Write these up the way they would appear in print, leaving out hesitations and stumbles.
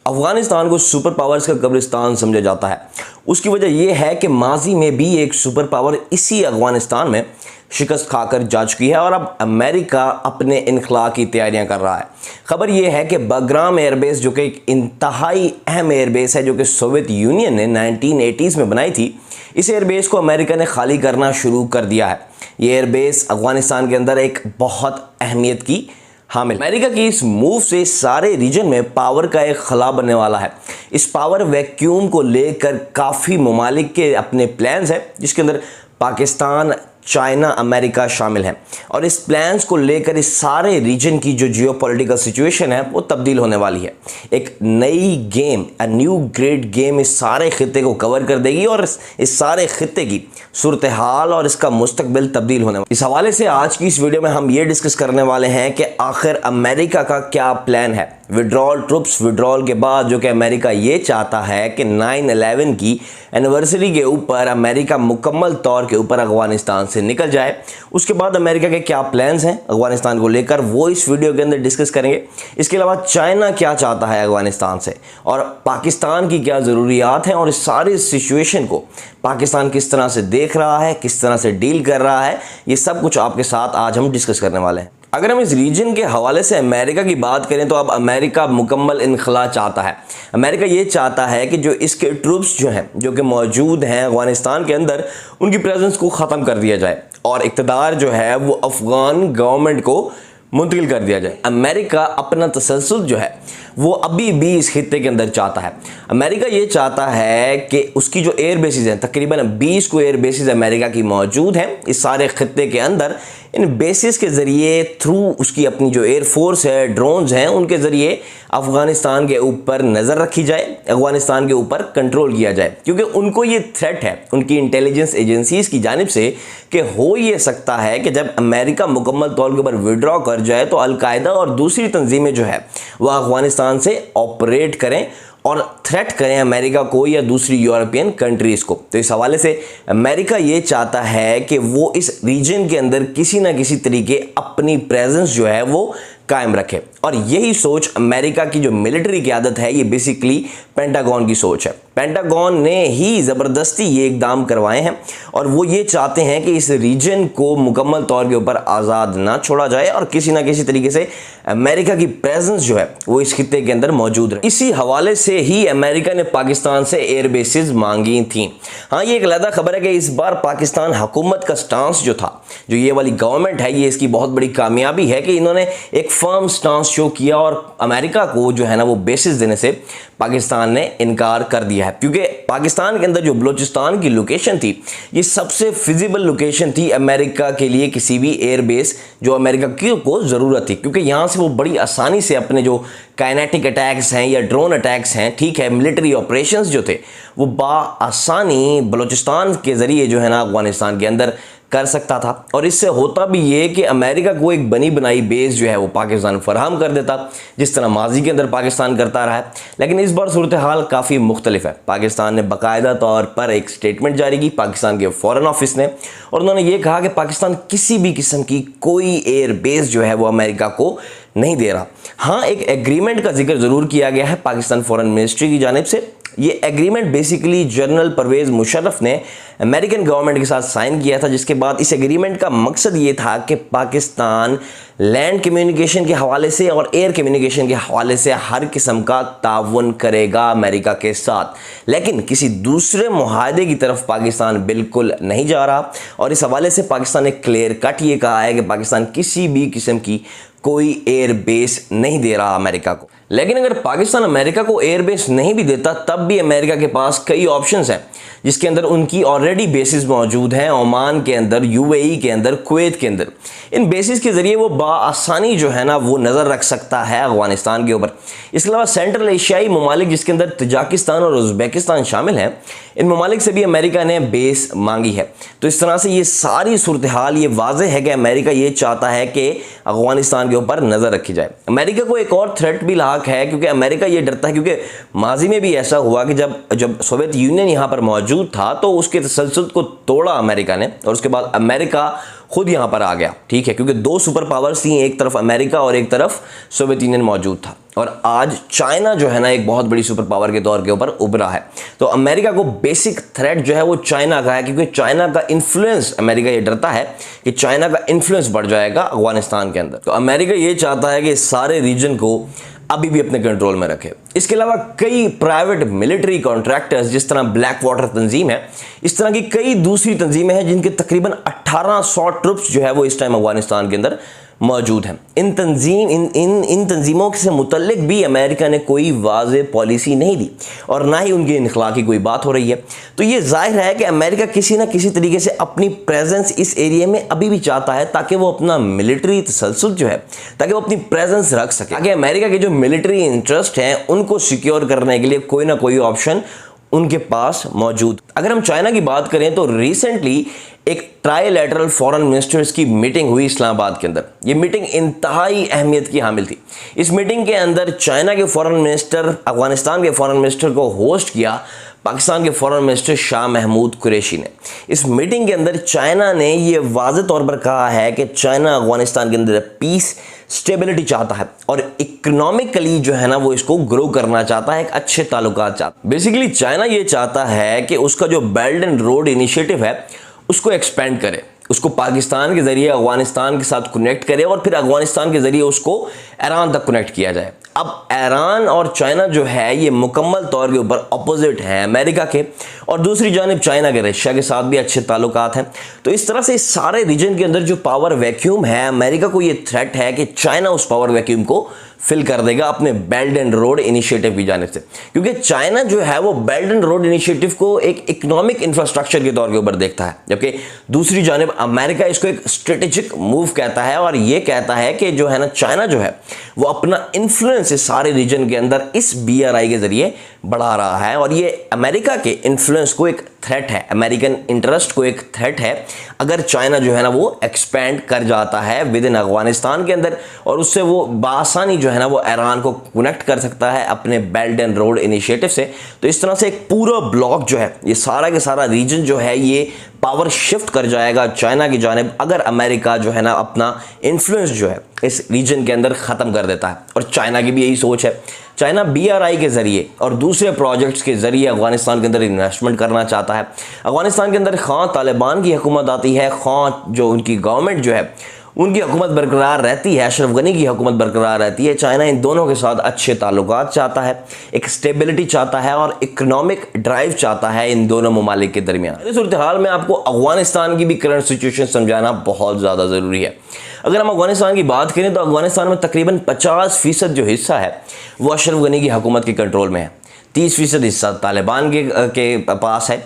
अफगानिस्तान को super powers का कब्रिस्तान समझा जाता है। उसकी वजह यह है कि माजी में भी एक सुपर पावर इसी अफगानिस्तान में शिकस्त खाकर जा चुकी है और अब अमेरिका अपने इनखला की तैयारियां कर रहा है। खबर यह है कि बग्राम एयरबेस, जो कि एक इंतहाई अहम एयरबेस है जो कि सोवियत यूनियन ने 1980s में बनाई थी, इस एयरबेस को अमेरिका ने खाली करना शुरू कर दिया है। ये एयरबेस अफगानिस्तान के अंदर एक बहुत अहमियत की हामिल। अमेरिका की इस मूव से सारे रीजन में पावर का एक खला बनने वाला है। इस पावर वैक्यूम को लेकर काफ़ी ममालिक के अपने प्लान्स हैं, जिसके अंदर पाकिस्तान, चाइना, अमेरिका शामिल हैं और इस प्लान्स को लेकर इस सारे रीजन की जो जियोपॉलिटिकल सिचुएशन है वो तब्दील होने वाली है। एक नई game, a new great game इस सारे खित्ते को कवर कर देगी और इस सारे खित्ते की सूरत हाल और इसका मुस्तकबिल तब्दील होने वाला। इस हवाले से आज की इस वीडियो में हम ये डिस्कस करने वाले हैं कि आखिर अमेरिका का क्या प्लान है। विड्रॉल, ट्रुप्स विड्रॉल के बाद जो कि अमेरिका ये चाहता है कि 9/11 की एनिवर्सरी के ऊपर अमेरिका मुकम्मल तौर के ऊपर अफगानिस्तान से निकल जाए। उसके बाद अमेरिका के क्या प्लान्स हैं अफगानिस्तान को लेकर, वो इस वीडियो के अंदर डिस्कस करेंगे। इसके अलावा चाइना क्या चाहता है अफगानिस्तान से और पाकिस्तान की क्या ज़रूरियात हैं और इस सारी सिचुएशन को पाकिस्तान किस तरह से देख रहा है, किस तरह से डील कर रहा है, ये सब कुछ आपके साथ आज हम डिस्कस करने वाले हैं। अगर हम इस रीजन के हवाले से अमेरिका की बात करें तो अब अमेरिका मुकम्मल इनखला चाहता है। अमेरिका ये चाहता है कि जो इसके ट्रूप्स जो हैं, जो कि मौजूद हैं अफगानिस्तान के अंदर, उनकी प्रेजेंस को ख़त्म कर दिया जाए और इक़्तिदार जो है वो अफ़गान गवर्नमेंट को मुंतकिल कर दिया जाए। अमेरिका अपना तसल्सल जो है वो अभी भी इस खित्ते के अंदर चाहता है। अमेरिका ये चाहता है कि उसकी जो एयर बेसिस हैं, तकरीबन 20 को एयर बेसिस अमेरिका की मौजूद हैं इस सारे खित्ते के अंदर, इन बेसिस के ज़रिए थ्रू उसकी अपनी जो एयर फोर्स है, ड्रोन्स हैं, उनके ज़रिए अफ़गानिस्तान के ऊपर नज़र रखी जाए, अफ़गानिस्तान के ऊपर कंट्रोल किया जाए, क्योंकि उनको ये थ्रेट है उनकी इंटेलिजेंस एजेंसीज़ की जानिब से कि हो ये सकता है कि जब अमेरिका मुकम्मल तौर के ऊपर विड्रॉ कर जाए तो अलकायदा और दूसरी तंजीमें जो है वह अफ़गानिस्तान से ऑपरेट करें और थ्रेट करें अमेरिका को या दूसरी यूरोपियन कंट्रीज़ को। तो इस हवाले से अमेरिका ये चाहता है कि वो इस रीजन के अंदर किसी ना किसी तरीके अपनी प्रेजेंस जो है वो कायम रखे और यही सोच अमेरिका की जो मिलिट्री क़यादत है, ये बेसिकली पेंटागन की सोच है। पेंटागन ने ही ज़बरदस्ती ये इकदाम करवाए हैं और वो ये चाहते हैं कि इस रीजन को मुकम्मल तौर के ऊपर आज़ाद ना छोड़ा जाए और किसी ना किसी तरीके से अमेरिका की प्रेजेंस जो है वो इस खित्ते के अंदर मौजूद रहे। इसी हवाले से ही अमेरिका ने पाकिस्तान से एयर बेसिस मांगी थी। हाँ, ये एक अलग खबर है कि इस बार पाकिस्तान हुकूमत का स्टांस जो था, जो ये वाली गवर्नमेंट है, ये इसकी बहुत बड़ी कामयाबी है कि इन्होंने एक फर्म स्टांस शो किया और अमेरिका को जो है ना वो बेसिस देने से पाकिस्तान ने इनकार कर दिया है, क्योंकि पाकिस्तान के अंदर जो बलूचिस्तान की लोकेशन थी, ये सबसे फिजिबल लोकेशन थी अमेरिका के लिए किसी भी एयर बेस जो अमेरिका को ज़रूरत थी, क्योंकि यहाँ से वो बड़ी आसानी से अपने जो काइनेटिक अटैक्स हैं या ड्रोन अटैक्स हैं, ठीक है, मिलिट्री ऑपरेशंस जो थे वो आसानी बलूचिस्तान के ज़रिए जो है ना अफगानिस्तान के अंदर कर सकता था। और इससे होता भी ये कि अमेरिका को एक बनी बनाई बेस जो है वो पाकिस्तान फराहम कर देता, जिस तरह माजी के अंदर पाकिस्तान करता रहा है। लेकिन इस बार सूरत हाल काफ़ी मुख्तलिफ है। पाकिस्तान ने बाकायदा तौर पर एक स्टेटमेंट जारी की, पाकिस्तान के फ़ॉरेन ऑफिस ने, और उन्होंने ये कहा कि पाकिस्तान किसी भी किस्म की कोई एयर बेस जो है वो अमेरिका को नहीं दे रहा। हाँ, एक एग्रीमेंट का जिक्र ज़रूर किया गया है पाकिस्तान फ़ॉरेन मिनिस्ट्री की जानिब से। ये agreement basically general Parvez Musharraf ने अमेरिकन गवर्नमेंट के साथ साइन किया था, जिसके बाद इस एग्रीमेंट का मकसद ये था कि पाकिस्तान लैंड कम्युनिकेशन के हवाले से और एयर कम्युनिकेशन के हवाले से हर किस्म का ताउन करेगा अमेरिका के साथ, लेकिन किसी दूसरे मुआहदे की तरफ पाकिस्तान बिल्कुल नहीं जा रहा। और इस हवाले से पाकिस्तान ने क्लियर कट ये कहा है कि पाकिस्तान किसी भी किस्म की कोई एयर बेस नहीं दे रहा अमेरिका को। लेकिन अगर पाकिस्तान अमेरिका को एयर बेस नहीं भी देता तब भी अमेरिका के पास कई ऑप्शंस हैं, जिसके अंदर उनकी ऑलरेडी बेसिस मौजूद हैं ओमान के अंदर, यूएई के अंदर, कुवैत के अंदर। इन बेसिस के ज़रिए वो बाआसानी जो है ना वो नज़र रख सकता है अफगानिस्तान के ऊपर। इसके अलावा सेंट्रल एशियाई ममालिक, जिसके अंदर तजाकिस्तान और उज़्बेकिस्तान शामिल हैं, इन ममालिक से भी अमेरिका ने बेस मांगी है। तो इस तरह से ये सारी सूरत हाल ये वाज़ेह है कि अमेरिका ये चाहता है कि अफगानिस्तान के ऊपर नज़र रखी जाए। अमेरिका को एक और थ्रेट भी लाक है, क्योंकि अमेरिका ये डरता है, क्योंकि माजी में भी ऐसा हुआ कि जब सोवियत यूनियन यहाँ पर मौजूद था तो उसके तसल्सल को तोड़ा अमेरिका ने और उसके बाद अमेरिका खुद यहाँ पर आ गया, ठीक है, क्योंकि दो सुपर पावर्स थी, एक तरफ अमेरिका और एक तरफ सोवियत यूनियन मौजूद था। और आज चाइना जो है ना एक बहुत बड़ी सुपर पावर के तौर के ऊपर उभरा है। तो अमेरिका को बेसिक थ्रेट जो है वो चाइना का है, क्योंकि चाइना का इन्फ्लुएंस, अमेरिका ये डरता है कि चाइना का इन्फ्लुएंस बढ़ जाएगा अफगानिस्तान के अंदर। तो अमेरिका ये चाहता है कि सारे रीजन को अभी भी अपने कंट्रोल में रखे। इसके अलावा कई प्राइवेट मिलिट्री कॉन्ट्रैक्टर्स, जिस तरह ब्लैक वाटर तंजीम है, इस तरह की कई दूसरी तंजीमें हैं जिनके तकरीबन 1800 ट्रुप्स जो है वो इस टाइम अफगानिस्तान के अंदर मौजूद हैं। इन तंजीमों से मुतल्लिक भी अमेरिका ने कोई वाज़ेह पॉलिसी नहीं दी और ना ही उनके इनखला की कोई बात हो रही है। तो ये जाहिर है कि अमेरिका किसी ना किसी तरीके से अपनी प्रेजेंस इस एरिया में अभी भी चाहता है, ताकि वो अपना मिलिट्री तसल्सल जो है, ताकि वो अपनी प्रेजेंस रख सके, ताकि अमेरिका के जो मिलिट्री इंटरेस्ट हैं उनको सिक्योर करने के लिए कोई ना कोई ऑप्शन उनके पास मौजूद। अगर हम चाइना की बात करें तो रिसेंटली एक ट्राइलैटरल फॉरेन मिनिस्टर्स की मीटिंग हुई इस्लामाबाद के अंदर। ये मीटिंग इंतहाई अहमियत की हामिल थी। इस मीटिंग के अंदर चाइना के फॉरेन मिनिस्टर, अफगानिस्तान के फॉरेन मिनिस्टर को होस्ट किया पाकिस्तान के फॉरेन मिनिस्टर शाह महमूद कुरैशी ने। इस मीटिंग के अंदर चाइना ने यह वाज़ेह तौर पर कहा है कि चाइना अफगानिस्तान के अंदर पीस, स्टेबिलिटी चाहता है और इकोनॉमिकली जो है ना वो इसको ग्रो करना चाहता है, एक अच्छे ताल्लुकात चाहता है। बेसिकली चाइना ये चाहता है कि उसका जो बेल्ट एंड रोड इनिशिएटिव है उसको एक्सपेंड करे, उसको पाकिस्तान के ज़रिए अफगानिस्तान के साथ कनेक्ट करे और फिर अफगानिस्तान के ज़रिए उसको ईरान तक कनेक्ट किया जाए। अब ईरान और चाइना जो है ये मुकम्मल तौर के ऊपर अपोजिट हैं अमेरिका के, और दूसरी जानिब चाइना के रशिया के साथ भी अच्छे ताल्लुकात हैं। तो इस तरह से इस सारे रीजन के अंदर जो पावर वैक्यूम है, अमेरिका को ये थ्रेट है कि चाइना उस पावर वैक्यूम को फिल कर देगा अपने बेल्ट एंड रोड इनिशिएटिव की जानिब से, क्योंकि चाइना जो है वो बेल्ट एंड रोड इनिशिएटिव को एक इकोनॉमिक इंफ्रास्ट्रक्चर के तौर के ऊपर देखता है, जबकि दूसरी जानिब अमेरिका इसको एक स्ट्रेटेजिक मूव कहता है और ये कहता है कि जो है ना चाइना जो है वो अपना इन्फ्लुएंस इस सारे रीजन के अंदर इस BRI के जरिए बढ़ा रहा है, और ये अमेरिका के इन्फ्लुएंस को एक थ्रेट है, अमेरिकन इंटरेस्ट को एक थ्रेट है अगर चाइना जो है ना वो एक्सपेंड कर जाता है विद इन अफगानिस्तान के अंदर, और उससे वो बासानी जो है ना वो ईरान को कनेक्ट कर सकता है अपने बेल्ट एंड रोड इनिशिएटिव से। तो इस तरह से एक पूरा ब्लॉक जो है, ये सारा के सारा रीजन जो है ये पावर शिफ्ट कर जाएगा चाइना की जानिब, अगर अमेरिका जो है ना अपना इन्फ्लुएंस जो है इस रीजन के अंदर ख़त्म कर देता है। और चाइना की भी यही सोच है। चाइना BRI के ज़रिए और दूसरे प्रोजेक्ट्स के ज़रिए अफगानिस्तान के अंदर इन्वेस्टमेंट करना चाहता है। अफगानिस्तान के अंदर खां तालिबान की हुकूमत आती है, खां जो उनकी गवर्नमेंट जो है उनकी हुकूमत बरकरार रहती है, अशरफ गनी की हुकूमत बरकरार रहती है। चाइना इन दोनों के साथ अच्छे ताल्लुकात चाहता है, एक स्टेबिलिटी चाहता है और इकोनॉमिक ड्राइव चाहता है इन दोनों ममालिक के दरमियान। इस सूरत हाल में आपको अफगानिस्तान की भी करंट सिचुएशन समझाना बहुत ज़्यादा ज़रूरी है। अगर हम अफगानिस्तान की बात करें तो अफगानिस्तान में तकरीबन 50% जो हिस्सा है वो अशरफ गनी की हुकूमत के कंट्रोल में है, 30% हिस्सा तालिबान के पास है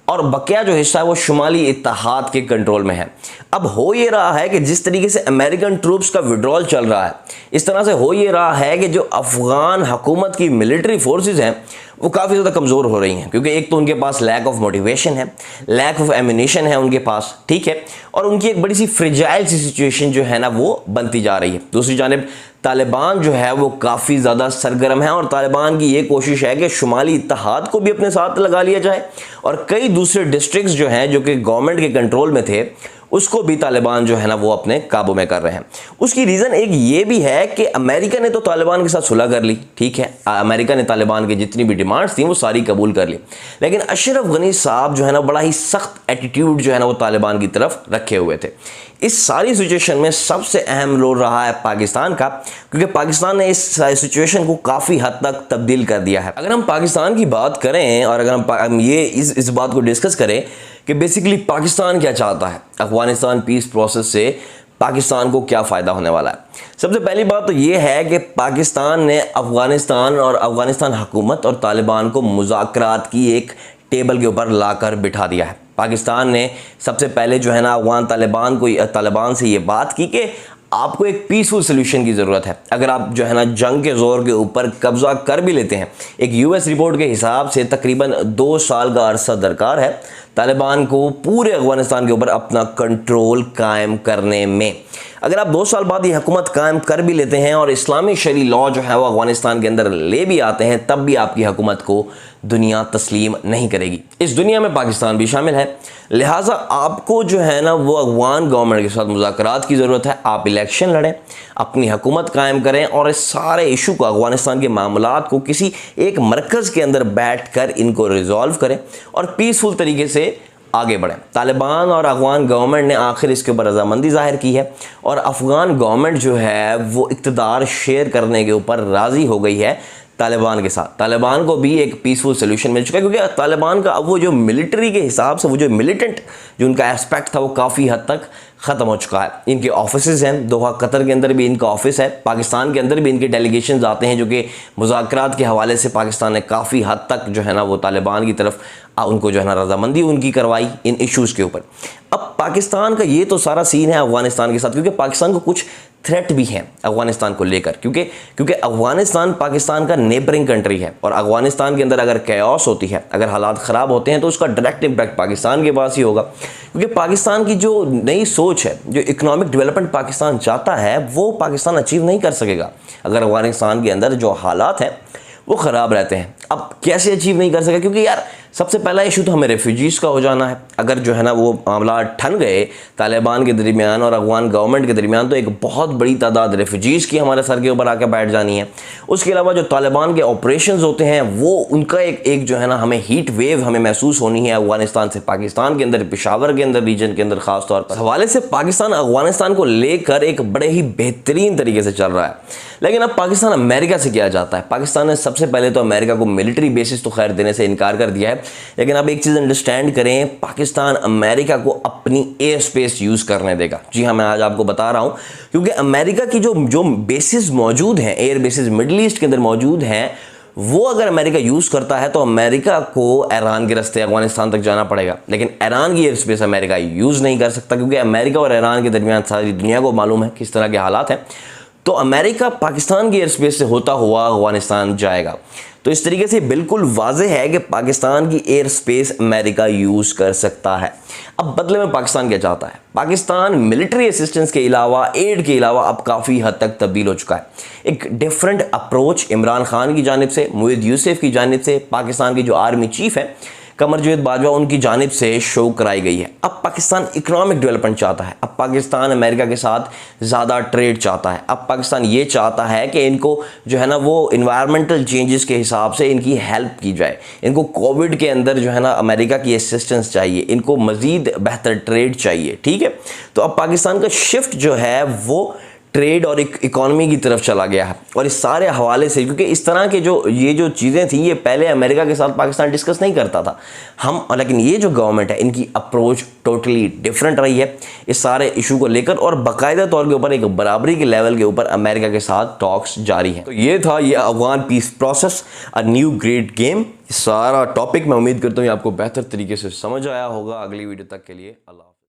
और बकिया जो हिस्सा है वो शुमाली इत्तेहाद के कंट्रोल में है। अब हो ये रहा है कि जिस तरीके से अमेरिकन ट्रूप्स का विड्रॉल चल रहा है, इस तरह से हो ये रहा है कि जो अफगान हुकूमत की मिलिट्री फोर्सेस हैं वो काफ़ी ज़्यादा कमज़ोर हो रही हैं, क्योंकि एक तो उनके पास लैक ऑफ मोटिवेशन है, लैक ऑफ एम्यूनिशन है उनके पास, ठीक है, और उनकी एक बड़ी सी फ्रिजाइल सी सिचुएशन जो है ना वो बनती जा रही है। दूसरी जानिब तालिबान जो है वो काफ़ी ज़्यादा सरगर्म है और तालिबान की ये कोशिश है कि शुमाली इत्तेहाद को भी अपने साथ लगा लिया जाए और कई दूसरे डिस्ट्रिक्ट्स जो हैं जो कि गवर्नमेंट के कंट्रोल में थे उसको भी तालिबान जो है ना वो अपने काबू में कर रहे हैं। उसकी रीज़न एक ये भी है कि अमेरिका ने तो तालिबान के साथ सुलह कर ली, ठीक है, अमेरिका ने तालिबान की जितनी भी डिमांड्स थी वो सारी कबूल कर ली, लेकिन अशरफ गनी साहब जो है ना बड़ा ही सख्त एटीट्यूड जो है ना वो तालिबान की तरफ रखे हुए थे। इस सारी सिचुएशन में सबसे अहम रोल रहा है पाकिस्तान का, क्योंकि पाकिस्तान ने इस सिचुएशन को काफ़ी हद तक तब्दील कर दिया है। अगर हम पाकिस्तान की बात करें और अगर हम ये इस बात को डिस्कस करें कि बेसिकली पाकिस्तान क्या चाहता है, अफगानिस्तान पीस प्रोसेस से पाकिस्तान को क्या फ़ायदा होने वाला है। सबसे पहली बात तो ये है कि पाकिस्तान ने अफगानिस्तान और अफगानिस्तान हुकूमत और तालिबान को मुज़ाकरात की एक टेबल के ऊपर लाकर बिठा दिया है। पाकिस्तान ने सबसे पहले जो है ना अफगान तालिबान से ये बात की कि आपको एक पीसफुल सोल्यूशन की ज़रूरत है। अगर आप जो है ना जंग के ज़ोर के ऊपर कब्ज़ा कर भी लेते हैं, एक US रिपोर्ट के हिसाब से तकरीबन 2 साल का अरसा दरकार है तालिबान को पूरे अफगानिस्तान के ऊपर अपना कंट्रोल कायम करने में। अगर आप 2 साल बाद ये हुकूमत कायम कर भी लेते हैं और इस्लामी शरी लॉ जो है वो अफगानिस्तान के अंदर ले भी आते हैं, तब भी आपकी हुकूमत को दुनिया तस्लीम नहीं करेगी। इस दुनिया में पाकिस्तान भी शामिल है, लिहाजा आपको जो है ना वो अफगान गवर्नमेंट के साथ मुज़ाकरात की ज़रूरत है। आप इलेक्शन लड़ें, अपनी हुकूमत कायम करें और इस सारे इशू को, अफगानिस्तान के मामलात को किसी एक मरकज़ के अंदर बैठ कर इनको रिजॉल्व करें और पीसफुल तरीके से आगे बढ़ें। तालिबान और अफगान गवर्नमेंट ने आखिर इसके ऊपर रजामंदी जाहिर की है और अफगान गवर्नमेंट जो है वो इक़्तिदार शेयर करने के ऊपर राज़ी हो गई है तालिबान के साथ। तालिबान को भी एक पीसफुल सोल्यूशन मिल चुका है, क्योंकि तालिबान का अब वो जो मिलिट्री के हिसाब से वो जो मिलिटेंट जो उनका एस्पेक्ट था वो काफ़ी हद तक ख़त्म हो चुका है। इनके ऑफिस हैं, दोहा कतर के अंदर भी इनका ऑफिस है, पाकिस्तान के अंदर भी इनके डेलीगेशन आते हैं, जो कि मुज़ाकरात के हवाले से पाकिस्तान ने काफ़ी हद तक जो है ना वो तालिबान की तरफ उनको जो है ना रजामंदी उनकी करवाई इन इश्यूज़ के ऊपर। अब पाकिस्तान का ये तो सारा सीन है अफगानिस्तान के साथ, क्योंकि पाकिस्तान को कुछ थ्रेट भी हैं अफगानिस्तान को लेकर, क्योंकि अफगानिस्तान पाकिस्तान का नेबरिंग कंट्री है और अफगानिस्तान के अंदर अगर कैओस होती है, अगर हालात ख़राब होते हैं, तो उसका डायरेक्ट इम्पैक्ट पाकिस्तान के पास ही होगा। क्योंकि पाकिस्तान की जो नई सोच है, जो इकोनॉमिक डेवलपमेंट पाकिस्तान चाहता है, वो पाकिस्तान अचीव नहीं कर सकेगा अगर अफगानिस्तान के अंदर जो हालात हैं वो ख़राब रहते हैं। अब कैसे अचीव नहीं कर सका? क्योंकि यार सबसे पहला इशू तो हमें रेफ्यूजीज़ का हो जाना है। अगर जो है ना वो मामला ठन गए तालिबान के दरमियान और अफगान गवर्नमेंट के दरमियान, तो एक बहुत बड़ी तादाद रेफ्यूजीज़ की हमारे सर के ऊपर आकर बैठ जानी है। उसके अलावा जो तालिबान के ऑपरेशंस होते हैं वो उनका एक जो है ना हमें हीट वेव हमें महसूस होनी है अफगानिस्तान से पाकिस्तान के अंदर, पेशावर के अंदर, रीजन के अंदर ख़ास तौर पर। हवाले से पाकिस्तान अफगानिस्तान को लेकर एक बड़े ही बेहतरीन तरीके से चल रहा है, लेकिन अब पाकिस्तान अमेरिका से किया जाता है। पाकिस्तान ने सबसे पहले तो अमेरिका को मिलिट्री बेसिस तो खैर देने से इनकार कर दिया है, लेकिन अब एक चीज़ अंडरस्टैंड करें, पाकिस्तान अमेरिका को अपनी एयर स्पेस यूज़ करने देगा। जी हाँ, मैं आज आपको बता रहा हूँ, क्योंकि अमेरिका की जो बेसिस मौजूद हैं, एयर बेसिस मिडल ईस्ट के अंदर मौजूद हैं, वो अगर अमेरिका यूज़ करता है तो अमेरिका को ईरान के रास्ते अफगानिस्तान तक जाना पड़ेगा। लेकिन ईरान की एयर स्पेस अमेरिका यूज़ नहीं कर सकता, क्योंकि अमेरिका और ईरान के दरमियान सारी दुनिया को मालूम है किस तरह के हालात हैं। तो अमेरिका पाकिस्तान की एयर स्पेस से होता हुआ अफगानिस्तान जाएगा। तो इस तरीके से बिल्कुल वाज़ेह है कि पाकिस्तान की एयर स्पेस अमेरिका यूज़ कर सकता है। अब बदले में पाकिस्तान क्या चाहता है? पाकिस्तान मिलिट्री असिस्टेंस के अलावा, एड के अलावा अब काफ़ी हद तक तब्दील हो चुका है। एक डिफरेंट अप्रोच इमरान खान की जानिब से, मुईद यूसुफ की जानिब से, पाकिस्तान की जो आर्मी चीफ है कमर जावेद बाजवा, उनकी जानिब से शो कराई गई है। अब पाकिस्तान इकोनॉमिक डेवलपमेंट चाहता है, अब पाकिस्तान अमेरिका के साथ ज़्यादा ट्रेड चाहता है, अब पाकिस्तान ये चाहता है कि इनको जो है ना वो इन्वायरमेंटल चेंजेस के हिसाब से इनकी हेल्प की जाए। इनको कोविड के अंदर जो है ना अमेरिका की असिस्टेंस चाहिए, इनको मज़ीद बेहतर ट्रेड चाहिए। ठीक है, तो अब पाकिस्तान का शिफ्ट जो है वो ट्रेड और इकोनॉमी की तरफ चला गया है। और इस सारे हवाले से, क्योंकि इस तरह के ये जो चीज़ें थी, ये पहले अमेरिका के साथ पाकिस्तान डिस्कस नहीं करता था लेकिन ये जो गवर्नमेंट है, इनकी अप्रोच टोटली डिफरेंट रही है इस सारे इशू को लेकर, और बाकायदा तौर के ऊपर एक बराबरी के लेवल के ऊपर अमेरिका के साथ टॉक्स जारी हैं। तो ये था ये Afghan peace process, a new great game. सारा टॉपिक मैं उम्मीद करता हूँ आपको बेहतर तरीके से समझ आया होगा। अगली वीडियो तक के लिए अल्लाह।